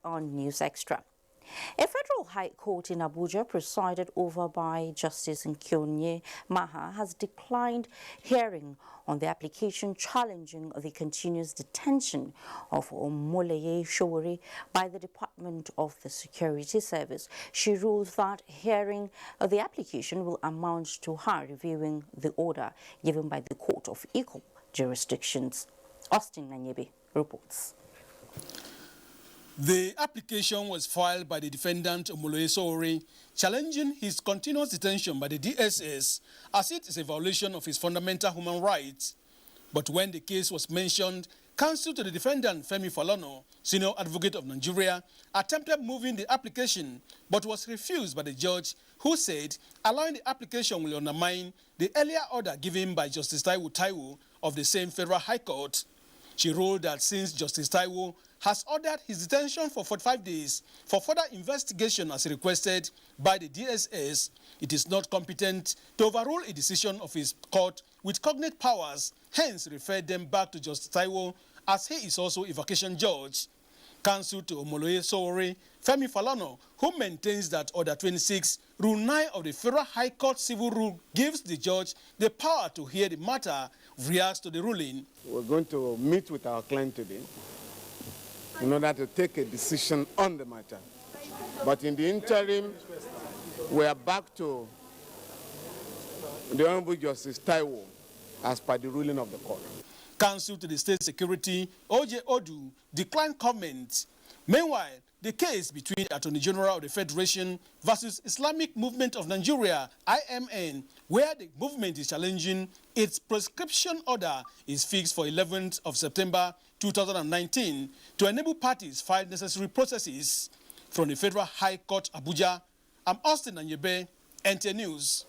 On News Extra. A federal high court in Abuja, presided over by Justice Nkyonye Maha, has declined hearing on the application challenging the continuous detention of Omoleye Sowore by the Department of the Security Service. She ruled that hearing the application will amount to her reviewing the order given by the Court of Equal Jurisdictions. Austin Nanyebe reports. The application was filed by the defendant Omoleye Sowore, challenging his continuous detention by the DSS as it is a violation of his fundamental human rights. But when the case was mentioned, counsel to the defendant Femi Falana, senior advocate of Nigeria, attempted moving the application but was refused by the judge, who said allowing the application will undermine the earlier order given by Justice Taiwo of the same Federal High Court. She ruled that since Justice Taiwo has ordered his detention for 45 days for further investigation as requested by the DSS, it is not competent to overrule a decision of his court with cognate powers, hence referred them back to Justice Taiwo, as he is also a vacation judge. Counsel to Omoleye Sowore, Femi Falana, who maintains that Order 26, Rule 9 of the Federal High Court Civil Rule gives the judge the power to hear the matter, reacts to the ruling. We're going to meet with our client today in order to take a decision on the matter. But in the interim, we are back to the Honorable Justice Taiwo as per the ruling of the court. Counsel to the State Security, O.J. Odu, declined comment. Meanwhile, the case between Attorney General of the Federation versus Islamic Movement of Nigeria, IMN, where the movement is challenging its prescription order, is fixed for 11th of September 2019 to enable parties file necessary processes. From the Federal High Court, Abuja, I'm Austin Nanyebe, NT News.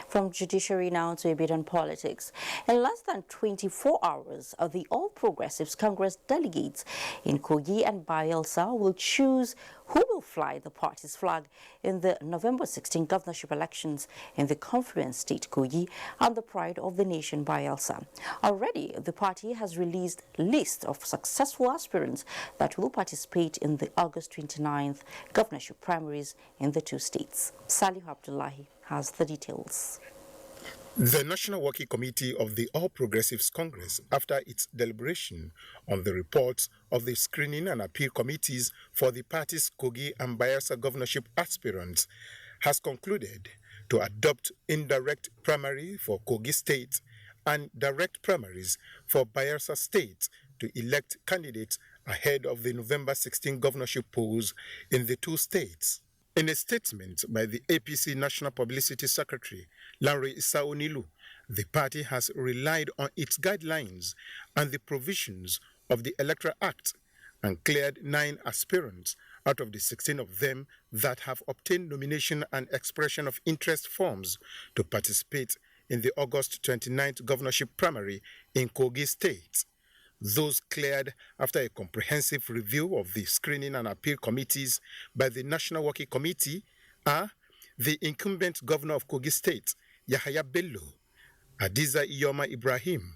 From judiciary now to a bit on politics. In less than 24 hours, the All Progressives Congress delegates in Kogi and Bayelsa will choose who will fly the party's flag in the November 16 governorship elections in the Confluence State Kogi and the pride of the nation Bayelsa. Already, the party has released a list of successful aspirants that will participate in the August 29th governorship primaries in the two states. Salih Abdullahi has the details. The National Working Committee of the All Progressives Congress, after its deliberation on the reports of the screening and appeal committees for the party's Kogi and Bayelsa governorship aspirants, has concluded to adopt indirect primary for Kogi State and direct primaries for Bayelsa State to elect candidates ahead of the November 16 governorship polls in the two states. In a statement by the APC National Publicity Secretary, Lanre Isaonilu, the party has relied on its guidelines and the provisions of the Electoral Act and cleared 9 aspirants out of the 16 of them that have obtained nomination and expression of interest forms to participate in the August 29th governorship primary in Kogi State. Those cleared after a comprehensive review of the screening and appeal committees by the National Working Committee are the incumbent governor of Kogi State, Yahaya Bello, Adiza Iyoma Ibrahim,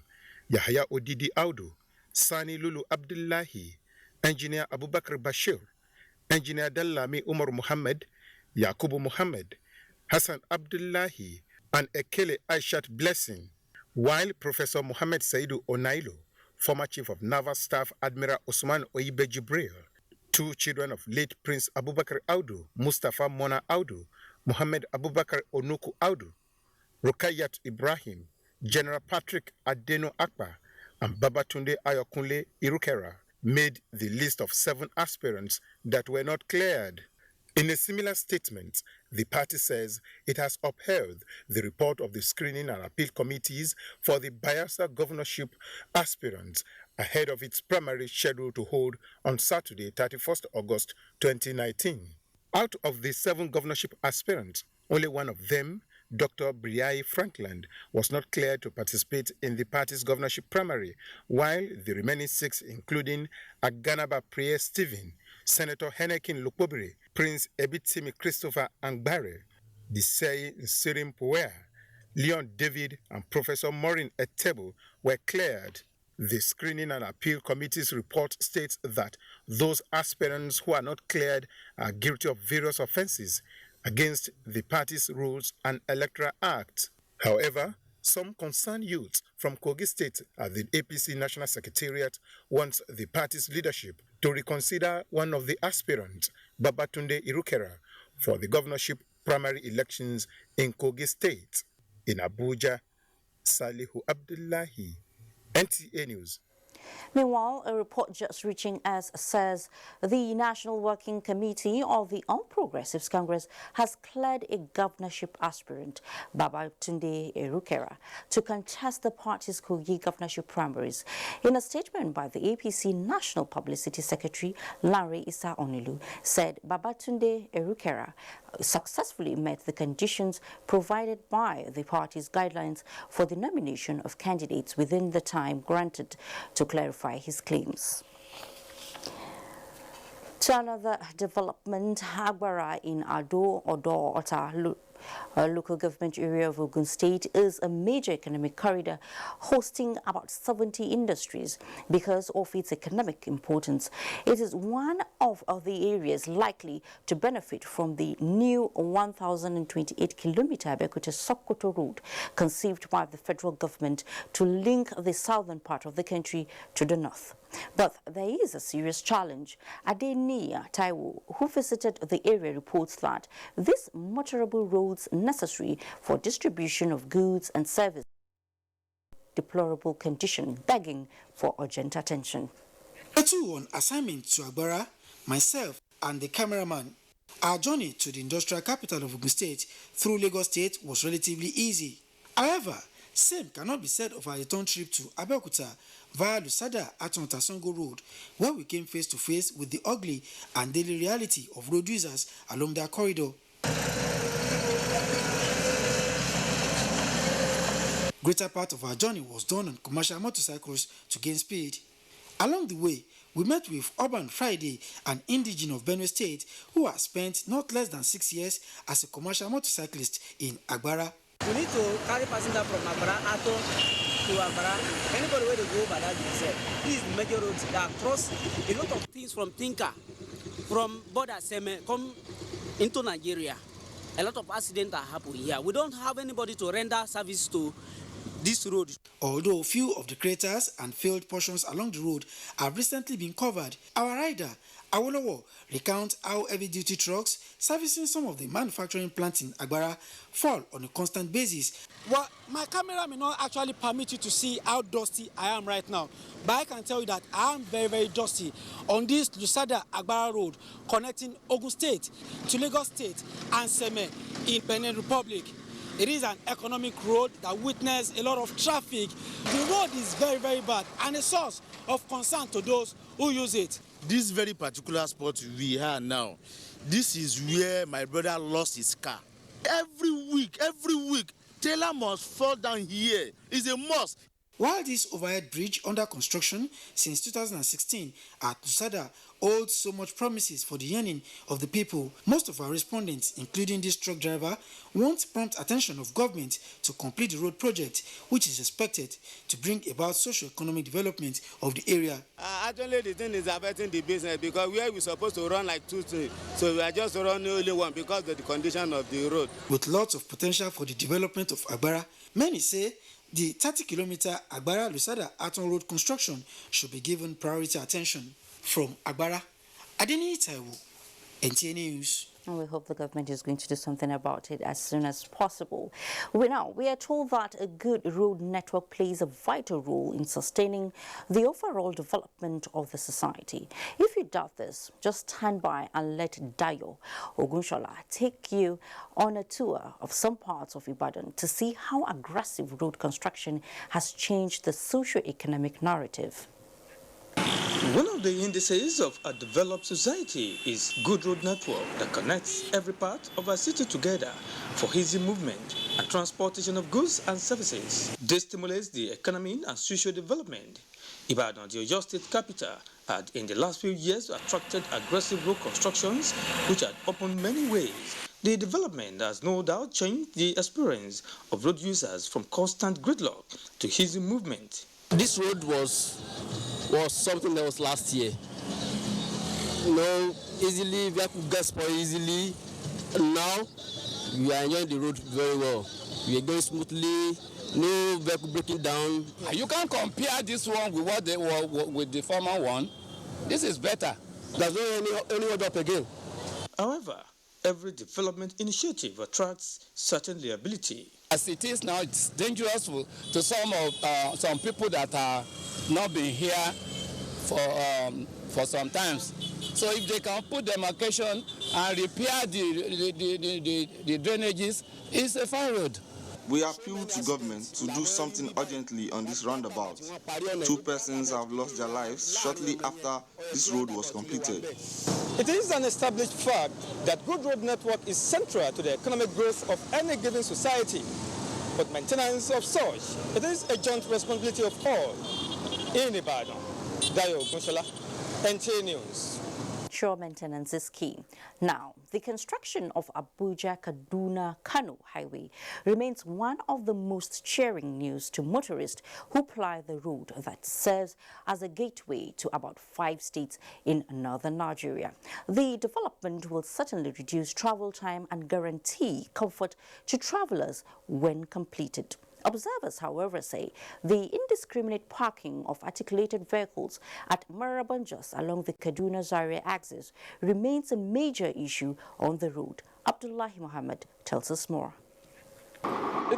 Yahaya Odidi Audu, Sani Lulu Abdullahi, Engineer Abubakar Bashir, Engineer Dallami Umar Muhammad, Yakubu Muhammad, Hassan Abdullahi, and Ekele Aishat Blessing, while Professor Muhammad Saidu Onailo, former Chief of Naval Staff Admiral Osman Oibe Jibril, 2 children of late Prince Abubakar Audu, Mustafa Mona Audu, Muhammad Abubakar Onuku Audu, Rukayat Ibrahim, General Patrick Adeno Akpa, and Babatunde Ayokunle Irukera made the list of 7 aspirants that were not cleared. In a similar statement, the party says it has upheld the report of the screening and appeal committees for the Bayelsa governorship aspirants ahead of its primary scheduled to hold on Saturday, 31st August 2019. Out of the 7 governorship aspirants, only one of them, Dr. Briai Frankland, was not cleared to participate in the party's governorship primary, while the remaining 6, including Aganaba Priye Stephen, Senator Henekin Lukobiri, Prince Ebitimi Christopher Angbare, Disei Nsirim Puea, Leon David, and Professor Maureen Etebo were cleared. The Screening and Appeal Committee's report states that those aspirants who are not cleared are guilty of various offences against the party's rules and Electoral Act. However, some concerned youths from Kogi State at the APC National Secretariat wants the party's leadership to reconsider one of the aspirants, Babatunde Irukera, for the governorship primary elections in Kogi State. In Abuja, Salihu Abdullahi, NTA News. Meanwhile, a report just reaching us says the National Working Committee of the All Progressives Congress has cleared a governorship aspirant, Babatunde Irukera, to contest the party's Kogi governorship primaries. In a statement by the APC National Publicity Secretary, Larry Issa Onilu, said Babatunde Irukera successfully met the conditions provided by the party's guidelines for the nomination of candidates within the time granted to clarify his claims. To another development, Agbara in Ado Odo Ota, a local government area of Ogun State, is a major economic corridor hosting about 70 industries because of its economic importance. It is one of the areas likely to benefit from the new 1,028-kilometer Abeokuta-Sokoto road conceived by the federal government to link the southern part of the country to the north. But there is a serious challenge. Adeniyi Taiwo, who visited the area, reports that this motorable roads necessary for distribution of goods and services deplorable condition, begging for urgent attention. On assignment to Agbara, myself and the cameraman, our journey to the industrial capital of Ogun State through Lagos State was relatively easy. However, same cannot be said of our return trip to Abeokuta via Lusada Aton-Tasongo Road, where we came face to face with the ugly and daily reality of road users along that corridor. Greater part of our journey was done on commercial motorcycles to gain speed. Along the way, we met with Urban Friday, an indigene of Benue State, who has spent not less than 6 years as a commercial motorcyclist in Agbara. We need to carry passenger from Agbara to Agbara. Anybody where they go by that themselves. This is the major roads that cross a lot of things from Tinka, from border Seme, come into Nigeria. A lot of accidents are happening here. We don't have anybody to render service to this road. Although few of the craters and failed portions along the road have recently been covered, our rider, Awolowo, recounts how heavy-duty trucks servicing some of the manufacturing plants in Agbara fall on a constant basis. Well, my camera may not actually permit you to see how dusty I am right now, but I can tell you that I am very, very dusty on this Lusada Agbara road connecting Ogun State to Lagos State and Seme in Benin Republic. It is an economic road that witnessed a lot of traffic. The road is very, very bad and a source of concern to those who use it. This very particular spot we are now, this is where my brother lost his car. Every week, Taylor must fall down here. It's a must. While this overhead bridge under construction since 2016 at Lusada holds so much promises for the yearning of the people, most of our respondents, including this truck driver, want prompt attention of government to complete the road project, which is expected to bring about socio-economic development of the area. Actually, the thing is affecting the business because where we're supposed to run like 2 things, so we are just running only one because of the condition of the road. With lots of potential for the development of Agbara, many say the 30-kilometer Agbara-Lusada Aton Road construction should be given priority attention. From Agbara, Adeniyi Taiwo, NTA News. And we hope the government is going to do something about it as soon as possible. We are told that a good road network plays a vital role in sustaining the overall development of the society. If you doubt this, just stand by and let Dayo Ogunshola take you on a tour of some parts of Ibadan to see how aggressive road construction has changed the socio-economic narrative. One of the indices of a developed society is good road network that connects every part of our city together for easy movement and transportation of goods and services. This stimulates the economy and social development. Ibadan, the Oyo State capital, had in the last few years attracted aggressive road constructions which had opened many ways. The development has no doubt changed the experience of road users from constant gridlock to easy movement. This road was something that was last year. Easily vehicle gets spoiled easily. Now we are enjoying the road very well. We are going smoothly. No vehicle breaking down. You can't compare this one with what they were with the former one. This is better. There's no any hold up again. However, every development initiative attracts certain liability. As it is now, it's dangerous to some people that are not been here for some times. So if they can put demarcation and repair the drainages, it's a fine road. We appeal to government to do something urgently on this roundabout. 2 persons have lost their lives shortly after this road was completed. It is an established fact that good road network is central to the economic growth of any given society. But maintenance of such, it is a joint responsibility of all. In Ibadan, Dayo Gunshala, NTA News. Sure, maintenance is key. Now, the construction of Abuja-Kaduna-Kano Highway remains one of the most cheering news to motorists who ply the road that serves as a gateway to about 5 states in northern Nigeria. The development will certainly reduce travel time and guarantee comfort to travelers when completed. Observers, however, say the indiscriminate parking of articulated vehicles at Marabanjos along the Kaduna-Zaria axis remains a major issue on the road. Abdullahi Muhammad tells us more.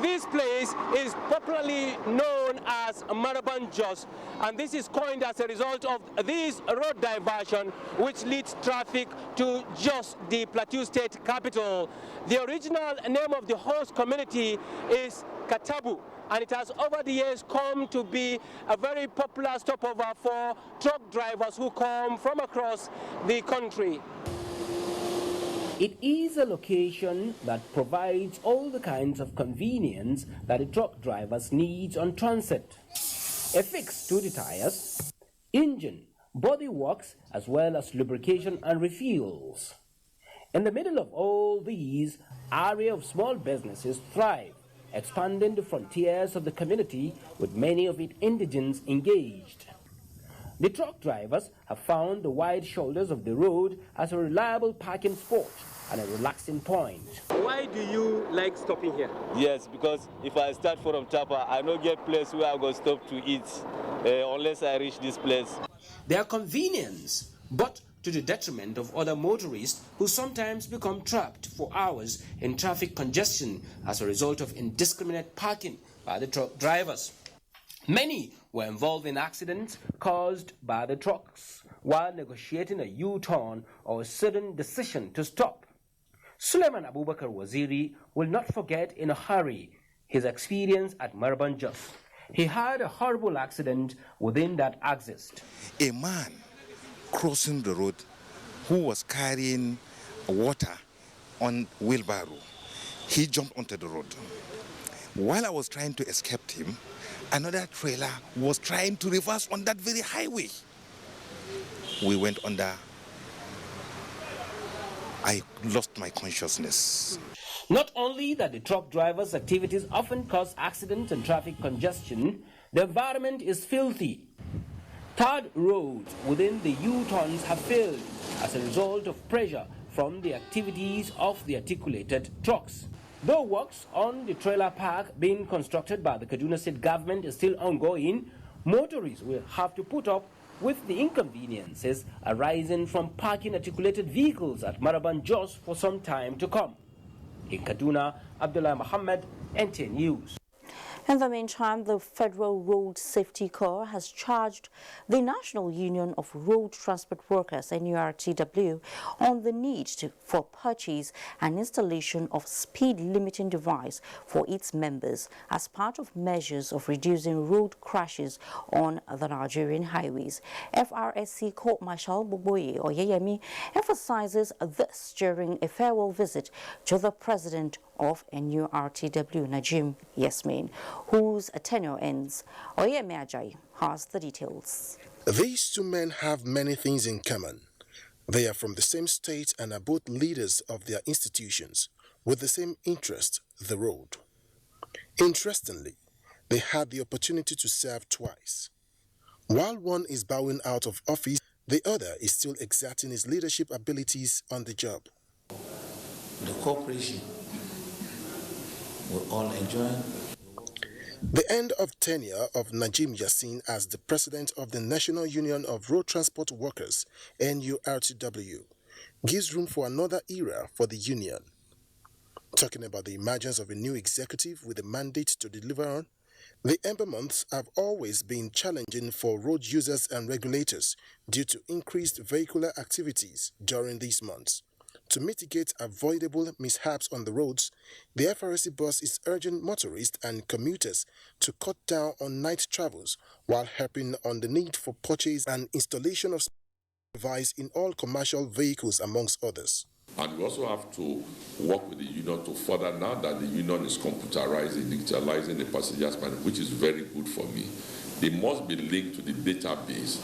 This place is popularly known as Marabanjos, and this is coined as a result of this road diversion which leads traffic to Jos, the Plateau State capital. The original name of the host community is Katabu, and it has over the years come to be a very popular stopover for truck drivers who come from across the country. It is a location that provides all the kinds of convenience that the truck drivers need on transit. A fix to the tires, engine, body works, as well as lubrication and refuels. In the middle of all these, area of small businesses thrive, expanding the frontiers of the community with many of its indigents engaged. The truck drivers have found the wide shoulders of the road as a reliable parking spot and a relaxing point. Why do you like stopping here? Yes, because if I start from Tapa, I don't get place where I go stop to eat unless I reach this place. Their convenience, but to the detriment of other motorists who sometimes become trapped for hours in traffic congestion as a result of indiscriminate parking by the truck drivers. Many were involved in accidents caused by the trucks while negotiating a U-turn or a sudden decision to stop. Suleiman Abubakar Waziri will not forget in a hurry his experience at Marabanjos. He had a horrible accident within that axis. A man crossing the road who was carrying water on wheelbarrow, he jumped onto the road. While I was trying to escape him, another trailer was trying to reverse on that very highway. We went under. I lost my consciousness. Not only that the truck drivers' activities often cause accidents and traffic congestion, the environment is filthy. Tarred roads within the U-turns have failed as a result of pressure from the activities of the articulated trucks. Though works on the trailer park being constructed by the Kaduna State government is still ongoing, motorists will have to put up with the inconveniences arising from parking articulated vehicles at Marabanjos for some time to come. In Kaduna, Abdullah Muhammad, NTA News. In the meantime, the Federal Road Safety Corps has charged the National Union of Road Transport Workers, NURTW, on the need for purchase and installation of speed limiting device for its members as part of measures of reducing road crashes on the Nigerian highways. FRSC Court Marshal Boboye Oyeyemi emphasizes this during a farewell visit to the President of NURTW, Najim Yasmin, whose tenure ends. Oyemi Ajayi has the details. These two men have many things in common. They are from the same state and are both leaders of their institutions with the same interest, the road. Interestingly, they had the opportunity to serve twice. While one is bowing out of office, the other is still exerting his leadership abilities on the job. The cooperation we all enjoy. The end of tenure of Najim Yassin as the president of the National Union of Road Transport Workers, NURTW, gives room for another era for the union. Talking about the emergence of a new executive with a mandate to deliver on, the Ember months have always been challenging for road users and regulators due to increased vehicular activities during these months. To mitigate avoidable mishaps on the roads, the FRSC boss is urging motorists and commuters to cut down on night travels while harping on the need for purchase and installation of devices in all commercial vehicles, amongst others. And we also have to work with the union to further, now that the union is computerizing, digitalizing the passengers management, which is very good for me. They must be linked to the database,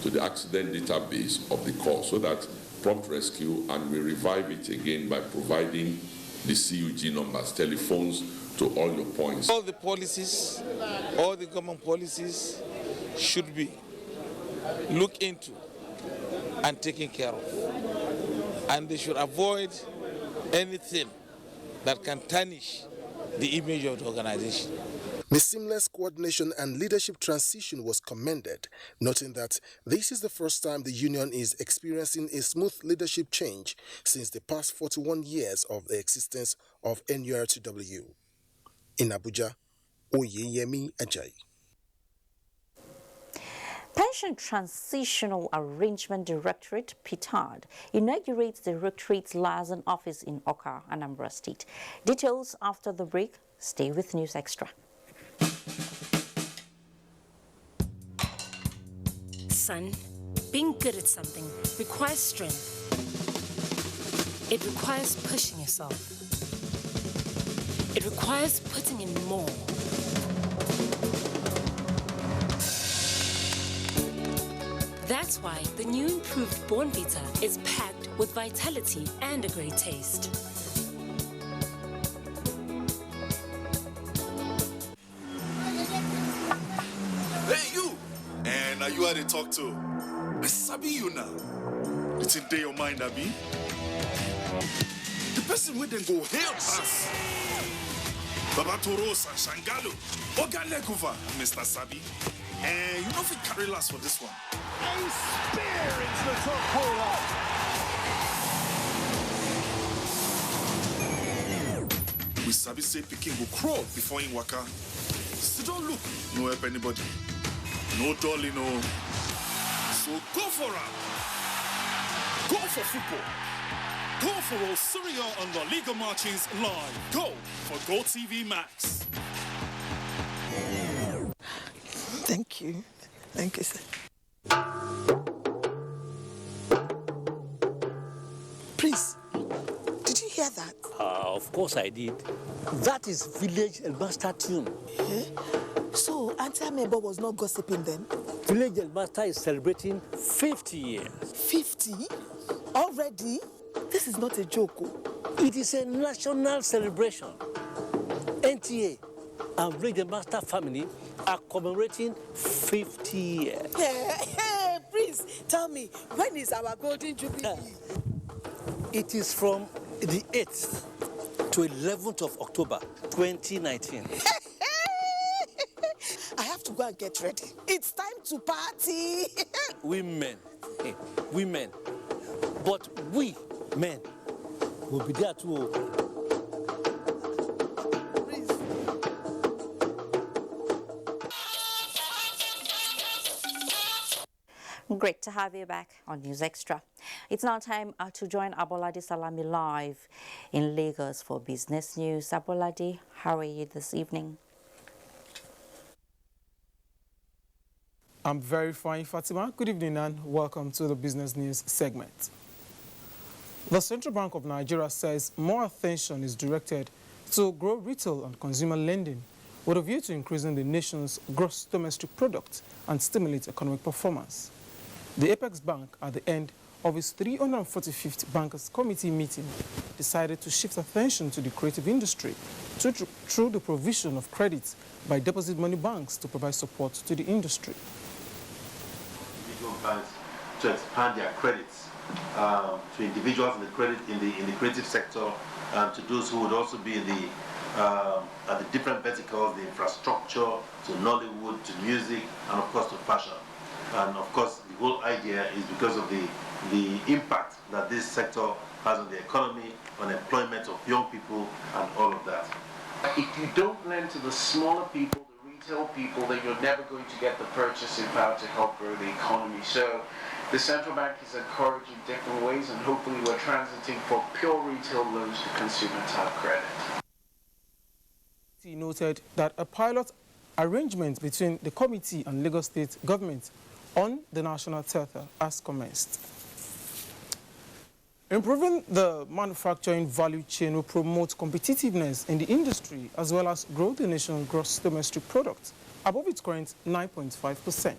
to the accident database of the call, so that prompt rescue, and we revive it again by providing the CUG numbers, telephones to all your points. All the policies, all the government policies should be looked into and taken care of. And they should avoid anything that can tarnish the image of the organization. The seamless coordination and leadership transition was commended, noting that this is the first time the union is experiencing a smooth leadership change since the past 41 years of the existence of NURTW. In Abuja, Oyeyemi Ajayi. Pension Transitional Arrangement Directorate, PTAD, inaugurates the Directorate's liaison office in Oka, Anambra State. Details after the break. Stay with News Extra. Son, being good at something requires strength. It requires pushing yourself. It requires putting in more. That's why the new improved Bornvita is packed with vitality and a great taste. Hey, you! And are you how they talk to? I sabi you now. It's in your mind, Abi. The person with them go help us. Baba Toros and Shangalo. Oga Lekuva, Mr. Sabi. And you know if we carry last for this one. A spear into the top corner. We Sabi say Peking will crawl before in waka. So don't look, no help anybody. No dolly, no. So go for it. Go for football. Go for all Serie A and La Liga matches live. Go for Go TV Max. Thank you. Thank you, sir. Please, did you hear that? Of course I did. That is Village El Master tune. Eh? So, Auntie Amebo was not gossiping then? Village El Master is celebrating 50 years. 50? Already? This is not a joke. It is a national celebration. NTA and Village El Master family are commemorating 50 years. Hey, Prince, tell me, when is our Golden Jubilee? It is from the 8th to 11th of October, 2019. I have to go and get ready. It's time to party. Women. But we, men, will be there too. Great to have you back on News Extra. It's now time to join Abolade Salami live in Lagos for business news. Abolade, how are you this evening? I'm very fine, Fatima. Good evening and welcome to the business news segment. The Central Bank of Nigeria says more attention is directed to grow retail and consumer lending with a view to increasing the nation's gross domestic product and stimulate economic performance. The Apex Bank, at the end of its 345th Bankers Committee meeting, decided to shift attention to the creative industry through the provision of credit by deposit money banks to provide support to the industry. Individual banks to expand their credits to individuals in the creative sector, to those who would also be in the at the different verticals, the infrastructure, to Nollywood, to music, and of course to fashion. And of course, the whole idea is because of the impact that this sector has on the economy, on employment of young people, and all of that. If you don't lend to the smaller people, the retail people, then you're never going to get the purchasing power to help grow the economy. So the central bank is encouraging different ways, and hopefully we're transiting from pure retail loans to consumer type credit. He noted that a pilot arrangement between the committee and Lagos State government on the National Theatre has commenced. Improving the manufacturing value chain will promote competitiveness in the industry as well as grow the nation's gross domestic product above its current 9.5%.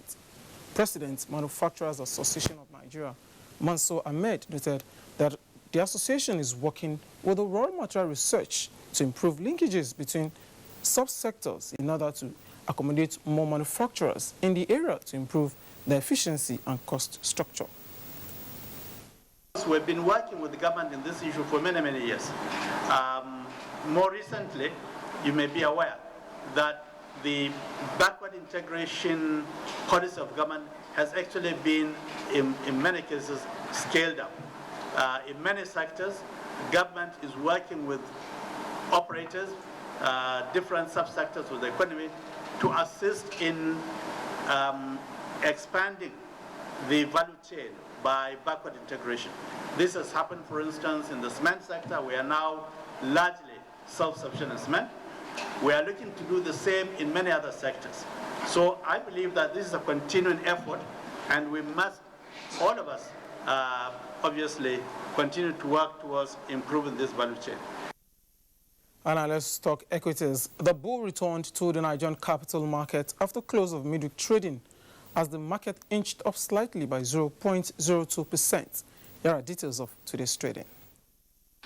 President, Manufacturers Association of Nigeria, Mansour Ahmed, noted that the association is working with the raw material research to improve linkages between subsectors in order to accommodate more manufacturers in the area to improve their efficiency and cost structure. We've been working with the government in this issue for many, many years. More recently, you may be aware that the backward integration policy of government has actually been, in many cases, scaled up. In many sectors, government is working with operators, different subsectors of the economy to assist in expanding the value chain by backward integration. This has happened, for instance, in the cement sector. We are now largely self-sufficient in cement. We are looking to do the same in many other sectors. So I believe that this is a continuing effort, and we must, all of us, obviously, continue to work towards improving this value chain. And now let's talk equities. The bull returned to the Nigerian capital market after close of midweek trading as the market inched up slightly by 0.02%. Here are details of today's trading.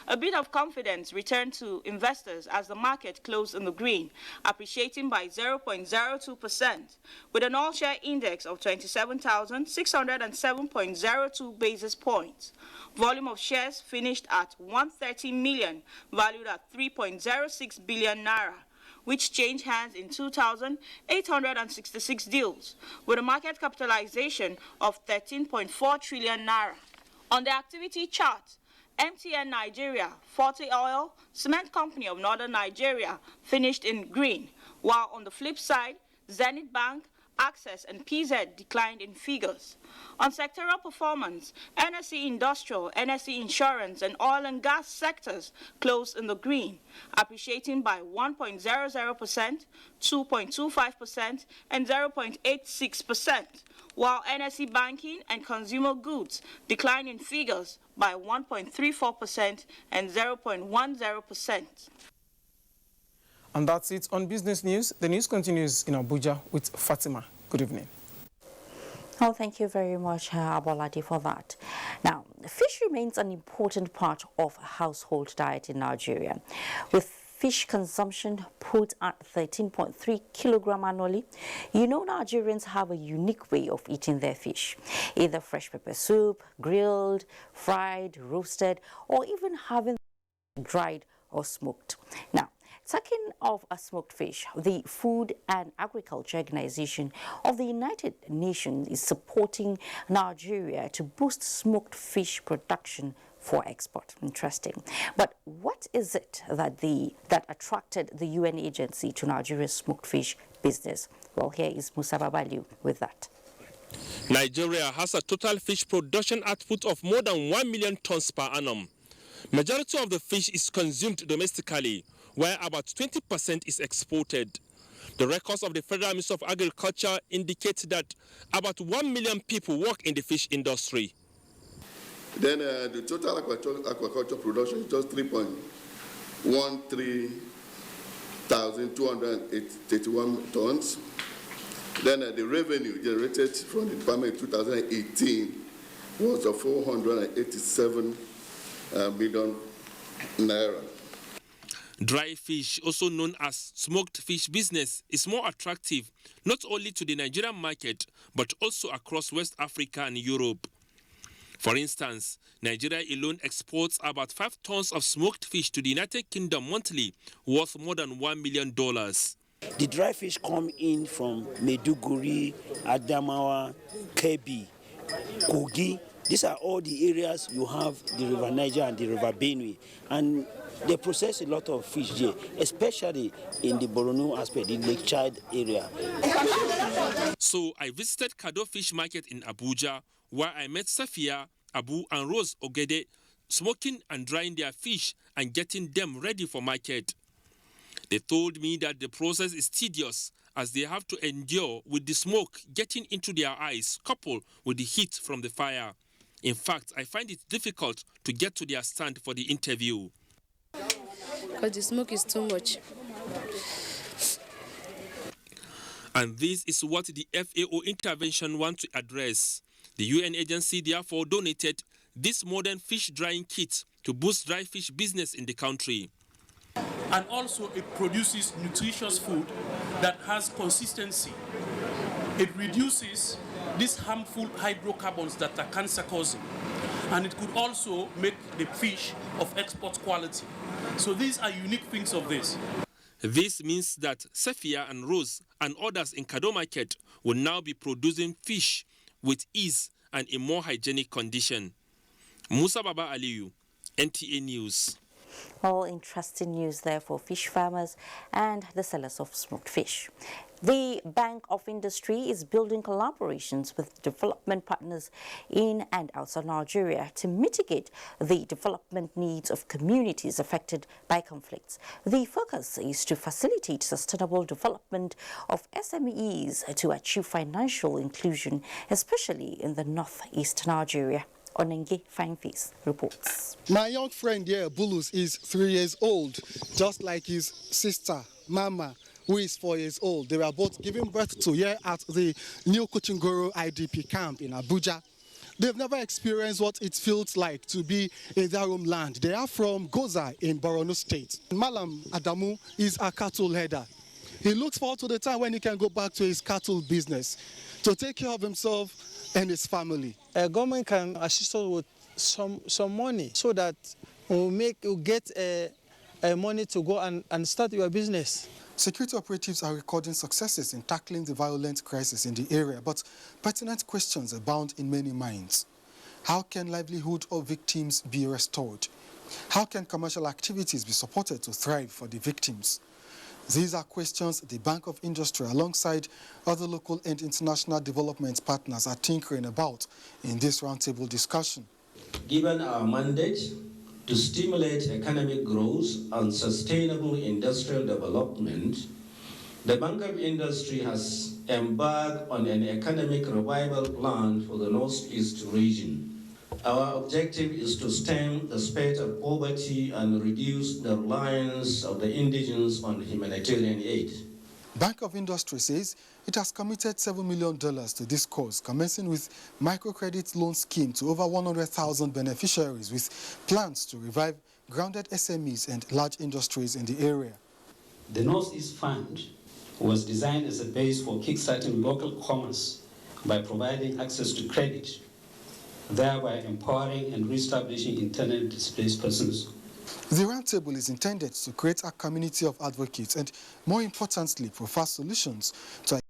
A bit of confidence returned to investors as the market closed in the green, appreciating by 0.02%, with an all-share index of 27,607.02 basis points. Volume of shares finished at 130 million, valued at 3.06 billion naira, which changed hands in 2,866 deals, with a market capitalization of 13.4 trillion naira. On the activity chart, MTN Nigeria, Forte Oil, Cement Company of Northern Nigeria finished in green, while on the flip side, Zenith Bank, Access and PZ declined in figures. On sectoral performance, NSE Industrial, NSE Insurance and Oil and Gas sectors closed in the green, appreciating by 1.00%, 2.25% and 0.86%, while NSE Banking and Consumer Goods declined in figures by 1.34% and 0.10%. And that's it on Business News. The news continues in Abuja with Fatima. Good evening. Oh, thank you very much, Abolade, for that. Now, fish remains an important part of household diet in Nigeria, with fish consumption put at 13.3 kilogram annually. You know, Nigerians have a unique way of eating their fish, either fresh pepper soup, grilled, fried, roasted, or even having dried or smoked. Now, talking of a smoked fish, the Food and Agriculture Organization of the United Nations is supporting Nigeria to boost smoked fish production for export. Interesting. But what is it that attracted the UN agency to Nigeria's smoked fish business? Well, here is Musa Babaliu with that. Nigeria has a total fish production output of more than 1 million tons per annum. Majority of the fish is consumed domestically, where about 20% is exported. The records of the Federal Ministry of Agriculture indicate that about 1 million people work in the fish industry. Then the total aquaculture production is just 3.13,281 tons. Then the revenue generated from the department in 2018 was 487 million naira. Dry fish, also known as smoked fish business, is more attractive not only to the Nigerian market but also across West Africa and Europe. For instance, Nigeria alone exports about 5 tons of smoked fish to the United Kingdom monthly, worth more than $1 million. The dry fish come in from Maiduguri, Adamawa, Kebbi, Kogi. These are all the areas you have the River Niger and the River Benue. And they process a lot of fish here, especially in the Borno aspect, the Lake Chad area. So I visited Kado Fish Market in Abuja, where I met Safia, Abu and Rose Ogede, smoking and drying their fish and getting them ready for market. They told me that the process is tedious as they have to endure with the smoke getting into their eyes coupled with the heat from the fire. In fact, I find it difficult to get to their stand for the interview. Because the smoke is too much. And this is what the FAO intervention wants to address. The UN agency therefore donated this modern fish drying kit to boost dry fish business in the country. And also it produces nutritious food that has consistency. It reduces these harmful hydrocarbons that are cancer causing. And it could also make the fish of export quality. So these are unique things of this. This means that Safia and Rose and others in Kado Market will now be producing fish with ease and in more hygienic condition. Musa Baba Aliyu, NTA News. All interesting news there for fish farmers and the sellers of smoked fish. The Bank of Industry is building collaborations with development partners in and outside Nigeria to mitigate the development needs of communities affected by conflicts. The focus is to facilitate sustainable development of SMEs to achieve financial inclusion, especially in the northeast Nigeria. Onenge Fineface reports. My young friend here, Bulus, is 3 years old, just like his sister, Mama, who is 4 years old. They were both giving birth to here at the New Kuchingoro IDP camp in Abuja. They've never experienced what it feels like to be in their homeland. They are from Goza in Borno State. Malam Adamu is a cattle herder. He looks forward to the time when he can go back to his cattle business to take care of himself and his family. Government can assist us with some money so that we'll get money to go and start your business. Security operatives are recording successes in tackling the violent crisis in the area, but pertinent questions abound in many minds. How can livelihood of victims be restored? How can commercial activities be supported to thrive for the victims? These are questions the Bank of Industry, alongside other local and international development partners, are tinkering about in this roundtable discussion. Given our mandate to stimulate economic growth and sustainable industrial development, the Bank of Industry has embarked on an economic revival plan for the Northeast region. Our objective is to stem the spread of poverty and reduce the reliance of the indigenous on humanitarian aid. Bank of Industry says it has committed $7 million to this cause, commencing with microcredit loan scheme to over 100,000 beneficiaries, with plans to revive grounded SMEs and large industries in the area. The Northeast Fund was designed as a base for kickstarting local commerce by providing access to credit, thereby empowering and reestablishing internally displaced persons. The roundtable is intended to create a community of advocates and, more importantly, provide solutions to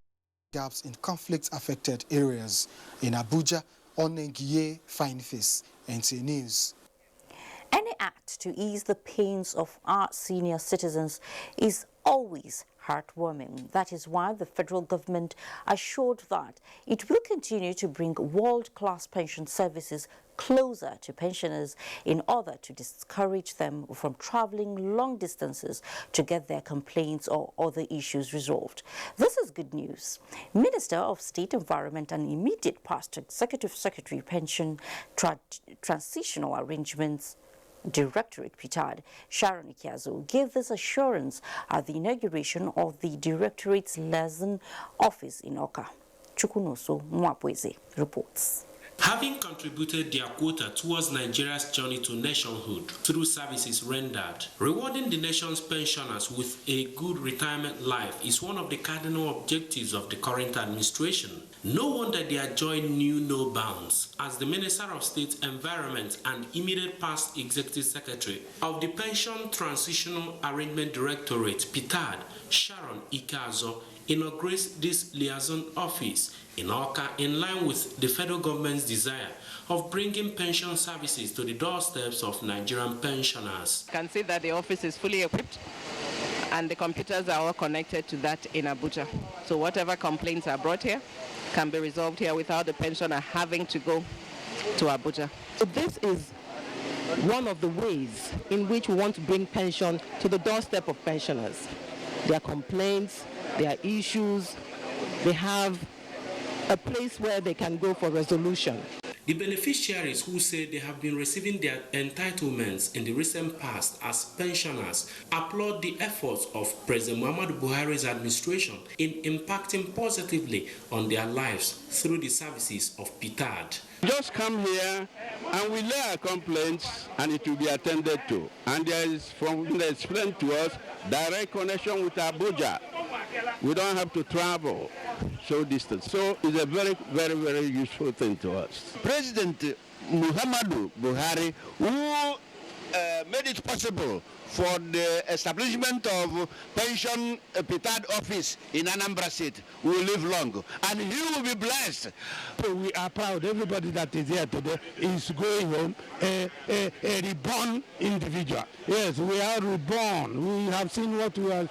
gaps in conflict-affected areas. In Abuja, Onengiye Fineface, NTA News. Any act to ease the pains of our senior citizens is always heartwarming. That is why the federal government assured that it will continue to bring world-class pension services closer to pensioners in order to discourage them from traveling long distances to get their complaints or other issues resolved. This is good news. Minister of State Environment and Immediate Past Executive Secretary Pension Transitional Arrangements Directorate Petard, Sharon Ikiazo, gave this assurance at the inauguration of the Directorate's liaison office in Oka. Chukunoso Mwapweze reports. Having contributed their quota towards Nigeria's journey to nationhood through services rendered, rewarding the nation's pensioners with a good retirement life is one of the cardinal objectives of the current administration. No wonder their joy knew no bounds, as the Minister of State Environment and immediate past Executive Secretary of the Pension Transitional Arrangement Directorate, PITAD, Sharon Ikazo, inaugurates this liaison office in Awka in line with the federal government's desire of bringing pension services to the doorsteps of Nigerian pensioners. You can see that the office is fully equipped and the computers are all connected to that in Abuja. So whatever complaints are brought here can be resolved here without the pensioner having to go to Abuja. So this is one of the ways in which we want to bring pension to the doorstep of pensioners. Their complaints, their issues, they have a place where they can go for resolution. The beneficiaries who say they have been receiving their entitlements in the recent past as pensioners applaud the efforts of President Muhammadu Buhari's administration in impacting positively on their lives through the services of PITAD. Just come here and we lay our complaints and it will be attended to. And there is, from they explained to us, direct connection with Abuja. We don't have to travel so distant. So it's a very, very, very useful thing to us. President Muhammadu Buhari, who made it possible for the establishment of pension PITAD office in Anambra State, will live long, and he will be blessed. So we are proud. Everybody that is here today is going home a reborn individual. Yes, we are reborn. We have seen what we have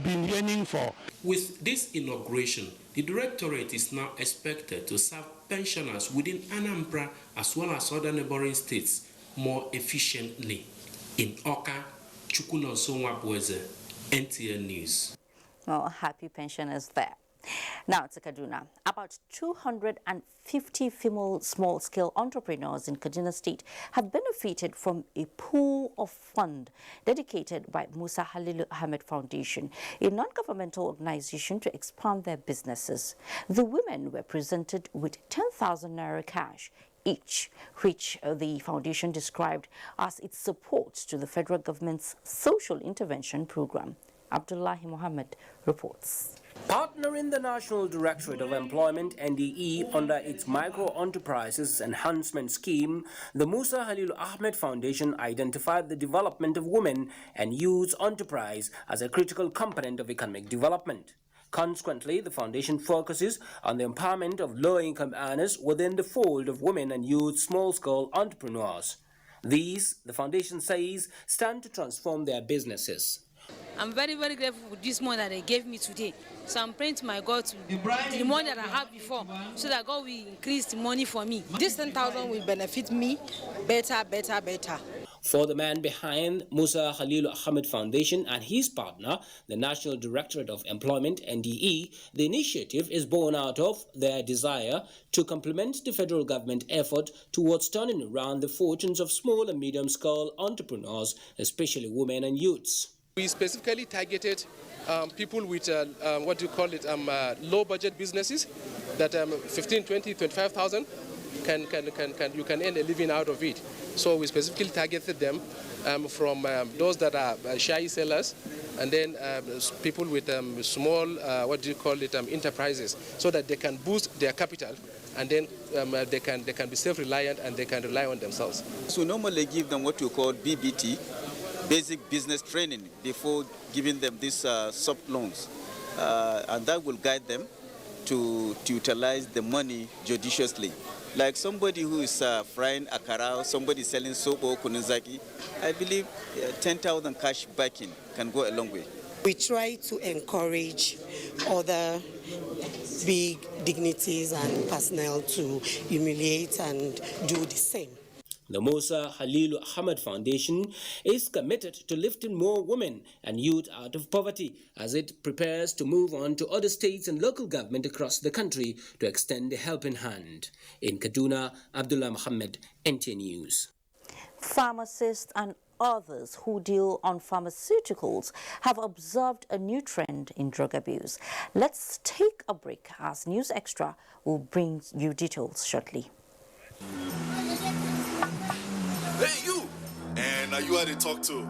been yearning for. With this inauguration, the Directorate is now expected to serve pensioners within Anambra as well as other neighboring states more efficiently. In Awka, Chukwunonso Nwabweze, NTN News. Well, happy pensioners there. Now to Kaduna. About 250 female small-scale entrepreneurs in Kaduna State have benefited from a pool of fund dedicated by Musa Halilu Ahmed Foundation, a non-governmental organization to expand their businesses. The women were presented with 10,000 naira cash each, which the foundation described as its support to the federal government's social intervention program. Abdullahi Mohammed reports. Partnering the National Directorate of Employment NDE under its Micro Enterprises Enhancement Scheme, the Musa Halilu Ahmed Foundation identified the development of women and youth enterprise as a critical component of economic development. Consequently, the foundation focuses on the empowerment of low-income earners within the fold of women and youth small-scale entrepreneurs. These, the foundation says, stand to transform their businesses. I'm very, very grateful for this money that they gave me today. So I'm praying to my God to the money that I had before, so that God will increase the money for me. This 10,000 will benefit me better. For the man behind Musa Halilu Ahmed Foundation and his partner, the National Directorate of Employment NDE, the initiative is born out of their desire to complement the federal government effort towards turning around the fortunes of small and medium-scale entrepreneurs, especially women and youths. We specifically targeted people with low-budget businesses that 15, 20, 25,000 you can earn a living out of it. So we specifically targeted them from those that are shy sellers, and then people with small enterprises, so that they can boost their capital, and then they can be self-reliant and they can rely on themselves. So normally give them what we call BBT, basic business training, before giving them these soft loans, and that will guide them to utilize the money judiciously. Like somebody who is frying akara, somebody selling soap or kunuzaki, I believe 10,000 cash backing can go a long way. We try to encourage other big dignities and personnel to emulate and do the same. The Musa Halilu Ahmed Foundation is committed to lifting more women and youth out of poverty as it prepares to move on to other states and local government across the country to extend a helping hand. In Kaduna, Abdullah Muhammad, NTN News. Pharmacists and others who deal on pharmaceuticals have observed a new trend in drug abuse. Let's take a break as News Extra will bring you details shortly. Hey, you! And you are the talk to.